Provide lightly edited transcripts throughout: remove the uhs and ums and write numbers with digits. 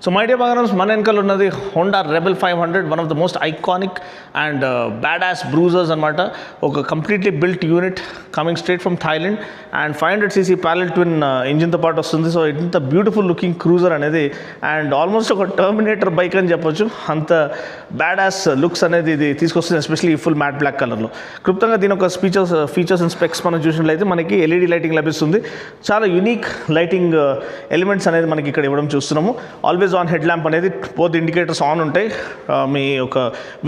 So my day బంగారమ్స్ మన వెనకాల ఉన్నది Honda Rebel 500, one of the most iconic and bad ass bruisers అనమాట. ఒక completely built unit coming straight from Thailand and 500cc parallel twin ఇంజిన్తో పాటు వస్తుంది. So ఇంత బ్యూటిఫుల్ లుకింగ్ క్రూజర్ అనేది అండ్ ఆల్మోస్ట్ ఒక టర్మినేటర్ బైక్ అని చెప్పొచ్చు. అంత బ్యాడ్ యాస్ లుక్స్ అనేది ఇది తీసుకొస్తుంది, ఎస్పెషల్లీ ఫుల్ మ్యాట్ బ్లాక్ కలర్లో. క్లుప్తంగా దీని ఒక ఫీచర్స్ అండ్ స్పెక్స్ మనం చూసినట్లయితే మనకి ఎల్ఈడి లైటింగ్ లభిస్తుంది. చాలా యూనిక్ లైటింగ్ ఎలిమెంట్స్ అనేది మనకి ఇక్కడ ఇవ్వడం చూస్తున్నాము. ఆల్వేస్ ఆన్ హెడ్ ల్యాంప్ అనేది బోత్ ఇండికేటర్స్ ఆన్ ఉంటాయి మీ యొక్క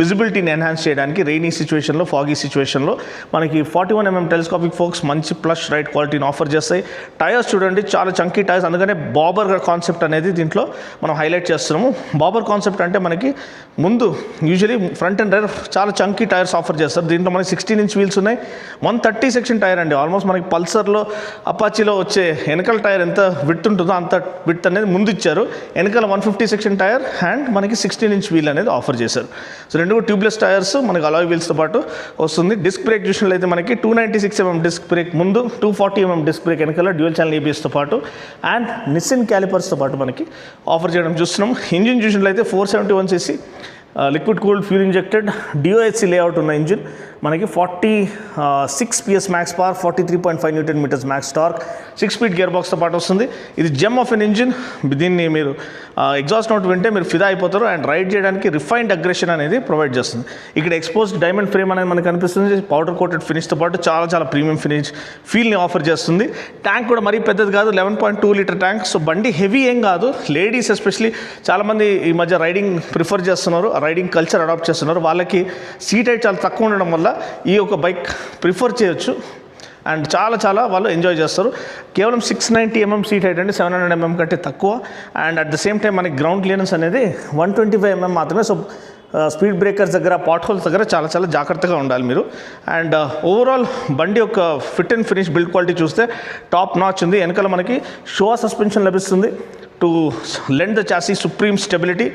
విజిబిలిటీని ఎన్హాన్స్ చేయడానికి. రెయినీ సిచ్యువేషన్లో, ఫాగీ సిచ్యువేషన్లో మనకి 41mm టెలిస్కోపిక్ ఫోక్స్ మంచి ప్లస్ రైట్ క్వాలిటీని ఆఫర్ చేస్తాయి. టైర్స్ చూడండి, చాలా చంకీ టైర్స్, అందుకనే బాబర్ కాన్సెప్ట్ అనేది దీంట్లో మనం హైలైట్ చేస్తున్నాము. బాబర్ కాన్సెప్ట్ అంటే మనకి ముందు యూజువలీ ఫ్రంట్ అండ్ రైర్ చాలా చంకీ టైర్స్ ఆఫర్ చేస్తారు. దీంట్లో మనకి 16-inch వీల్స్ ఉన్నాయి. 130 సెక్షన్ టైర్ అండి. ఆల్మోస్ట్ మనకి పల్సర్లో, అపాచీలో వచ్చే వెనకాల టైర్ ఎంత విడ్త్ ఉంటుందో అంత విడ్త్ అనేది ముందు ఇచ్చారు. వెనకాల 150 సెక్షన్ టైర్ అండ్ మనకి 16-inch వీల్ అనేది ఆఫర్ చేశారు. సో రెండు ట్యూబ్లెస్ టైర్స్ మనకి అలాయ్ వీల్స్తో పాటు వస్తుంది. డిస్క్ బ్రేక్ చూసినట్లయితే మనకి 296mm డిస్క్ బ్రేక్ ముందు, 240mm డిస్క్ బ్రేక్ వెనకాల, డ్యూయల్ ఛానల్ ఏబిఎస్తో పాటు అండ్ నిస్సిన్ క్యాలిపర్స్తో పాటు మనకి ఆఫర్ చేయడం చూస్తున్నాం. ఇంజిన్ చూసినట్లయితే 471cc liquid cooled fuel injected DOHC layout ఉన్న ఇంజిన్. మనకి 46 PS max power, 43.5 Nm max torque, 6-speed gear బాక్స్తో పాటు వస్తుంది. ఇది జెమ్ ఆఫ్ ఎన్ ఇంజిన్. దీన్ని మీరు ఎగ్జాస్ట్ నోట్ వింటే మీరు ఫిదా అయిపోతారు అండ్ రైడ్ చేయడానికి రిఫైన్డ్ అగ్రెషన్ అనేది ప్రొవైడ్ చేస్తుంది. ఇక్కడ ఎక్స్పోజ్డ్ డైమండ్ ఫ్రేమ్ అనేది మనకు కనిపిస్తుంది. పౌడర్ కోటెడ్ ఫినిష్తో పాటు చాలా ప్రీమియం ఫినిష్ ఫీల్ని ఆఫర్ చేస్తుంది. ట్యాంక్ కూడా మరీ పెద్దది కాదు, 11.2 లీటర్ ట్యాంక్. సో బండి హెవీ ఏం కాదు. లేడీస్ ఎస్పెషలీ చాలామంది ఈ మధ్య రైడింగ్ ప్రిఫర్ చేస్తున్నారు, రైడింగ్ కల్చర్ అడాప్ట్ చేస్తున్నారు. వాళ్ళకి సీట్ హైట్ చాలా తక్కువ ఉండడం వల్ల ఈ ఒక బైక్ ప్రిఫర్ చేయొచ్చు అండ్ చాలా వాళ్ళు ఎంజాయ్ చేస్తారు. కేవలం 690mm సీట్ హైట్ అండి, 700mm కంటే తక్కువ. And at the same time మనకి గ్రౌండ్ క్లియరెన్స్ అనేది 125mm మాత్రమే. సో స్పీడ్ బ్రేకర్స్ దగ్గర, పాట్ హోల్స్ దగ్గర చాలా జాగ్రత్తగా ఉండాలి మీరు. అండ్ ఓవరాల్ బండి యొక్క fit and finish build quality చూస్తే టాప్ నాచ్ ఉంది. వెనకాల మనకి షో సస్పెన్షన్ లభిస్తుంది to lend the chassis supreme stability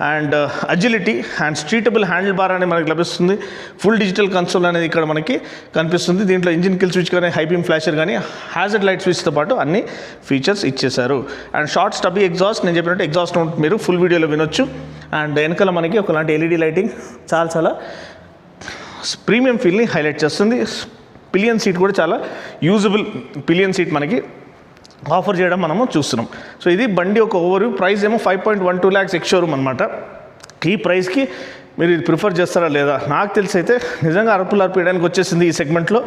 and agility and streetable handlebar అనేది మనకి లభిస్తుంది. ఫుల్ డిజిటల్ కన్సోల్ అనేది ఇక్కడ మనకి కనిపిస్తుంది. దీంట్లో ఇంజిన్ కిల్ స్విచ్ కానీ, హై బీమ్ ఫ్లాషర్ కానీ, హ్యాజర్డ్ లైట్ స్విచ్తో పాటు అన్ని ఫీచర్స్ ఇచ్చేశారు. అండ్ షార్ట్ స్టబీ ఎగ్జాస్ట్, నేను చెప్పినట్టు ఎగ్జాస్ట్ నోట్ మీరు ఫుల్ వీడియోలో వినొచ్చు. అండ్ వెనకాల మనకి ఒకలాంటి ఎల్ఈడి లైటింగ్ చాలా ప్రీమియం ఫీల్ని హైలైట్ చేస్తుంది. పిలియన్ సీట్ కూడా చాలా యూజబుల్ పిలియన్ సీట్ మనకి ఆఫర్ చేయడం మనము చూస్తున్నాం. సో ఇది బండి ఒక ఓవర్వ్యూ. ప్రైస్ ఏమో 5.12 lakhs ఎక్స్ షోరూమ్ అనమాట. ఈ ప్రైస్కి మీరు ఇది ప్రిఫర్ చేస్తారా లేదా? నాకు తెలిసి అయితే నిజంగా అరుపులు అర్పేయడానికి వచ్చేసింది ఈ సెగ్మెంట్లో.